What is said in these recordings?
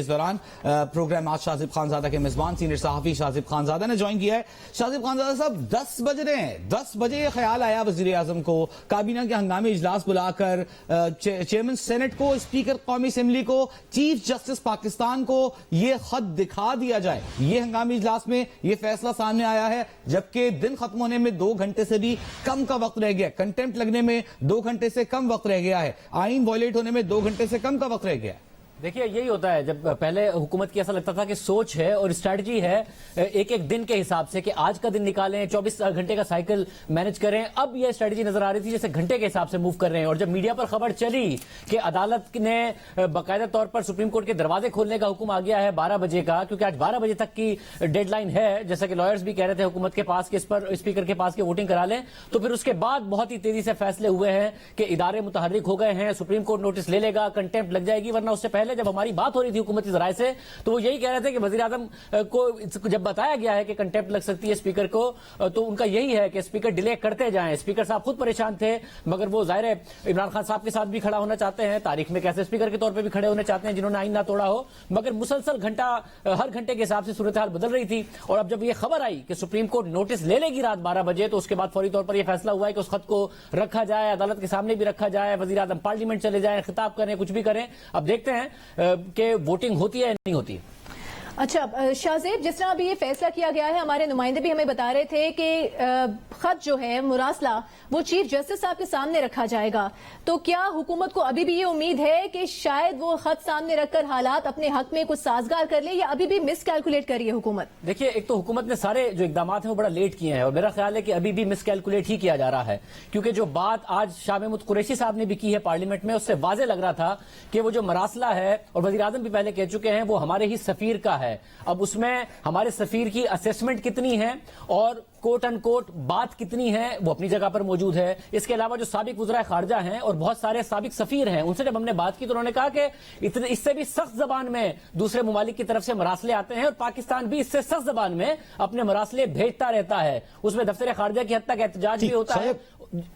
اس دوران پروگرام آج شاہزیب خانزادہ کے میزبان سینئر صحافی شاہزیب خانزادہ نے جوائن کیا ہے. شاہزیب خانزادہ صاحب 10 بج رہے ہیں, 10 بجے یہ خیال آیا وزیر اعظم کو کابینہ کے ہنگامی اجلاس بلا کر چیئرمین سینٹ کو, اسپیکر قومی اسمبلی کو, چیف جسٹس پاکستان کو یہ خط دکھا دیا جائے. یہ ہنگامی اجلاس میں یہ فیصلہ سامنے آیا ہے جبکہ دن ختم ہونے میں 2 گھنٹے سے بھی کم کا وقت رہ گیا, کنٹمپٹ لگنے میں 2 گھنٹے سے کم وقت رہ گیا ہے, آئین وائلیٹ ہونے میں 2 گھنٹے سے کم کا وقت رہ گیا ہے. دیکھیے یہی ہوتا ہے, جب پہلے حکومت کی ایسا لگتا تھا کہ سوچ ہے اور اسٹریٹجی ہے ایک ایک دن کے حساب سے کہ آج کا دن نکالیں, 24 گھنٹے کا سائیکل مینج کریں. اب یہ اسٹریٹجی نظر آ رہی تھی جیسے گھنٹے کے حساب سے موو کر رہے ہیں. اور جب میڈیا پر خبر چلی کہ عدالت نے باقاعدہ طور پر سپریم کورٹ کے دروازے کھولنے کا حکم آ گیا ہے 12 بجے کا, کیونکہ آج 12 بجے تک کی ڈیڈ لائن ہے, جیسا کہ لائرز بھی کہہ رہے تھے حکومت کے پاس کہ اس پر اسپیکر کے پاس کے ووٹنگ کرا لیں, تو پھر اس کے بعد بہت ہی تیزی سے فیصلے ہوئے ہیں کہ ادارے متحرک ہو گئے ہیں, سپریم کورٹ نوٹس لے لے گا, کنٹمپٹ لگ جائے گی. ورنہ اس سے پہلے جب ہماری بات ہو رہی تھی حکومتی ذرائع سے تو وہ یہی کہہ رہے تھے کہ وزیر اعظم کو جب بتایا گیا ہے کہ کنٹمپٹ لگ سکتی ہے اسپیکر کو, تو ان کا یہی ہے کہ اسپیکر ڈیلے کرتے جائیں. اسپیکر صاحب خود پریشان تھے, مگر وہ ظاہر ہے عمران خان صاحب کے ساتھ بھی کھڑا ہونا چاہتے ہیں, تاریخ میں کیسے اسپیکر کے طور پہ بھی کھڑے ہونا چاہتے ہیں جنہوں نے آئین نہ توڑا ہو. مگر مسلسل ہر گھنٹے کے حساب سے صورتحال بدل رہی تھی, اور اب جب یہ خبر آئی کہ سپریم کورٹ نوٹس لے لے گی رات 12 بجے, تو اس کے بعد فوری طور پر یہ فیصلہ ہوا ہے کہ اس خط کو رکھا جائے, عدالت کے سامنے بھی رکھا جائے, وزیر اعظم پارلیمنٹ چلے جائیں, خطاب کریں, کچھ بھی کریں. اب دیکھتے ہیں کہ ووٹنگ ہوتی ہے نہیں ہوتی. اچھا شاہزیب, جس طرح ابھی یہ فیصلہ کیا گیا ہے, ہمارے نمائندے بھی ہمیں بتا رہے تھے کہ خط جو ہے مراسلہ وہ چیف جسٹس صاحب کے سامنے رکھا جائے گا, تو کیا حکومت کو ابھی بھی یہ امید ہے کہ شاید وہ خط سامنے رکھ کر حالات اپنے حق میں کچھ سازگار کر لے, یا ابھی بھی مس کیلکولیٹ کر رہی ہے حکومت؟ دیکھیے, ایک تو حکومت نے سارے جو اقدامات ہیں وہ بڑا لیٹ کیے ہیں, اور میرا خیال ہے کہ ابھی بھی مس کیلکولیٹ ہی کیا جا رہا ہے, کیونکہ جو بات آج شاہ محمود قریشی صاحب نے بھی کی ہے پارلیمنٹ میں, اس سے واضح لگ رہا تھا کہ وہ جو مراسلہ ہے, اور وزیر اعظم بھی پہلے کہہ چکے ہیں, وہ ہمارے ہی سفیر کا ہے. اب اس میں ہمارے سفیر کی اسیسمنٹ کتنی ہے اور کوٹ ان کوٹ بات کتنی ہے وہ اپنی جگہ پر موجود ہے. اس کے علاوہ جو سابق وزراء خارجہ ہیں اور بہت سارے سابق سفیر ہیں, ان سے جب ہم نے بات کی تو انہوں نے کہا کہ اس سے بھی سخت زبان میں دوسرے ممالک کی طرف سے مراسلے آتے ہیں, اور پاکستان بھی اس سے سخت زبان میں اپنے مراسلے بھیجتا رہتا ہے. اس میں دفتر خارجہ کی حد تک احتجاج بھی ہوتا ہے.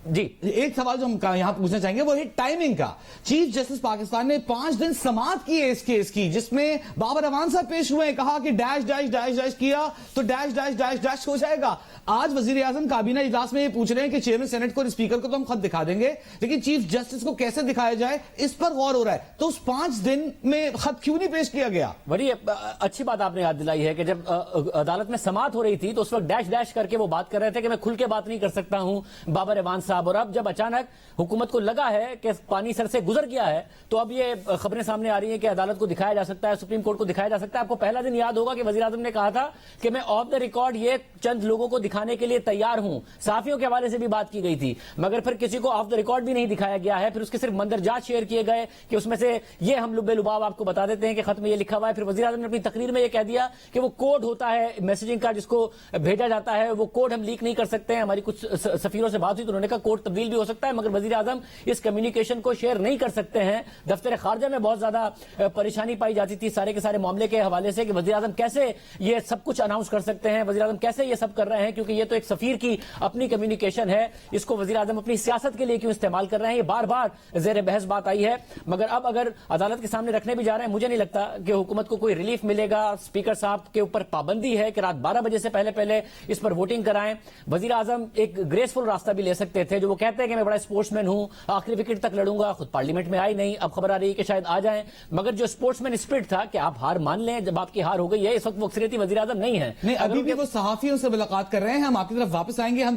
جی, ایک سوال جو ہم یہاں پوچھنا چاہیں گے وہ ہے ٹائمنگ کا. چیف جسٹس پاکستان نے 5 دن سماعت کی ہے اس کیس کی, جس میں بابر اعوان صاحب پیش ہوئے ہیں, کہا کہ ڈیش ڈیش ڈیش ڈیش کیا تو ڈیش ڈیش ڈیش ڈیش ہو جائے گا. آج وزیر اعظم کابینہ اجلاس میں یہ پوچھ رہے ہیں کہ چیئرمین سینٹ کو اور اسپیکر کو تو ہم خط دکھا دیں گے, لیکن چیف جسٹس کو کیسے دکھایا جائے اس پر غور ہو رہا ہے. تو اس 5 دن میں خط کیوں نہیں پیش کیا گیا؟ بڑی اچھی بات آپ نے یاد دلائی ہے کہ جب عدالت میں سماعت ہو رہی تھی تو اس وقت ڈیش ڈیش کر کے وہ بات کر رہے تھے کہ میں کھل کے بات نہیں کر سکتا ہوں بابر اعوان صاحب. اور اب جب اچانک حکومت کو لگا ہے کہ پانی سر سے گزر گیا ہے, تو اب یہ خبریں سامنے آ رہی ہیں کہ عدالت کو دکھایا جا سکتا ہے, سپریم کورٹ کو دکھایا جا سکتا ہے. آپ کو پہلا دن یاد ہوگا کہ وزیر اعظم نے کہا تھا کہ میں آف دا ریکارڈ یہ چند لوگوں کو دکھانے کے لیے تیار ہوں. صحافیوں کے حوالے سے بھی بات کی گئی تھی, مگر پھر کسی کو آف دا ریکارڈ بھی نہیں دکھایا گیا ہے. پھر اس کے صرف مندرجات شیئر کیے گئے کہ اس میں سے یہ ہم لبے لباب آپ کو بتا دیتے ہیں کہ خط میں یہ لکھا ہوا ہے. پھر وزیر اعظم نے اپنی تقریر میں یہ کہہ دیا کہ وہ کوڈ ہوتا ہے میسجنگ کا جس کو بھیجا جاتا ہے, وہ کوڈ ہم لیک نہیں کر سکتے ہیں. ہماری کچھ سفیروں سے بات ہوئی تو انہوں نے کہا کوڈ تبدیل بھی ہو سکتا ہے, مگر وزیر اعظم اس کمیونیکیشن کو شیئر نہیں کر سکتے ہیں. دفتر خارجہ میں بہت زیادہ پریشانی پائی جاتی تھی سارے کے سارے معاملے کے حوالے سے کہ وزیر اعظم کیسے یہ سب کچھ اناؤنس کر سکتے ہیں, وزیر اعظم کیسے یہ سب کر رہے ہیں, کیونکہ یہ تو ایک سفیر کی اپنی کمیونیکیشن ہے, اس کو وزیر اعظم اپنی سیاست کے لیے کیوں استعمال کر رہے ہیں. یہ بار بار زیر بحث بات آئی ہے, مگر اب اگر عدالت کے سامنے رکھنے بھی جا رہے ہیں, مجھے نہیں لگتا کہ حکومت کو کوئی ریلیف ملے گا. اسپیکر صاحب کے اوپر پابندی ہے کہ رات 12 بجے سے پہلے اس پر ووٹنگ کرائیں. وزیر اعظم ایک گریسفل راستہ بھی لے سکتے تھے, جو وہ کہتے ہیں کہ میں بڑا اسپورٹس مین ہوں, آخری وکٹ تک لڑوں گا. خود پارلیمنٹ میں آئی نہیں, اب خبر آ رہی ہے کہ شاید آ جائیں, مگر جو اسپورٹس مین اسپرٹ تھا کہ آپ ہار مان لیں جب آپ کی ہار ہو گئی ہے, اس وقت وہ اکثریتی وزیر اعظم نہیں ہے. نہیں, ابھی بھی وہ صحافیوں سے ملاقات کر رہے ہیں. ہم آپ کی طرف واپس آئیں گے. ہم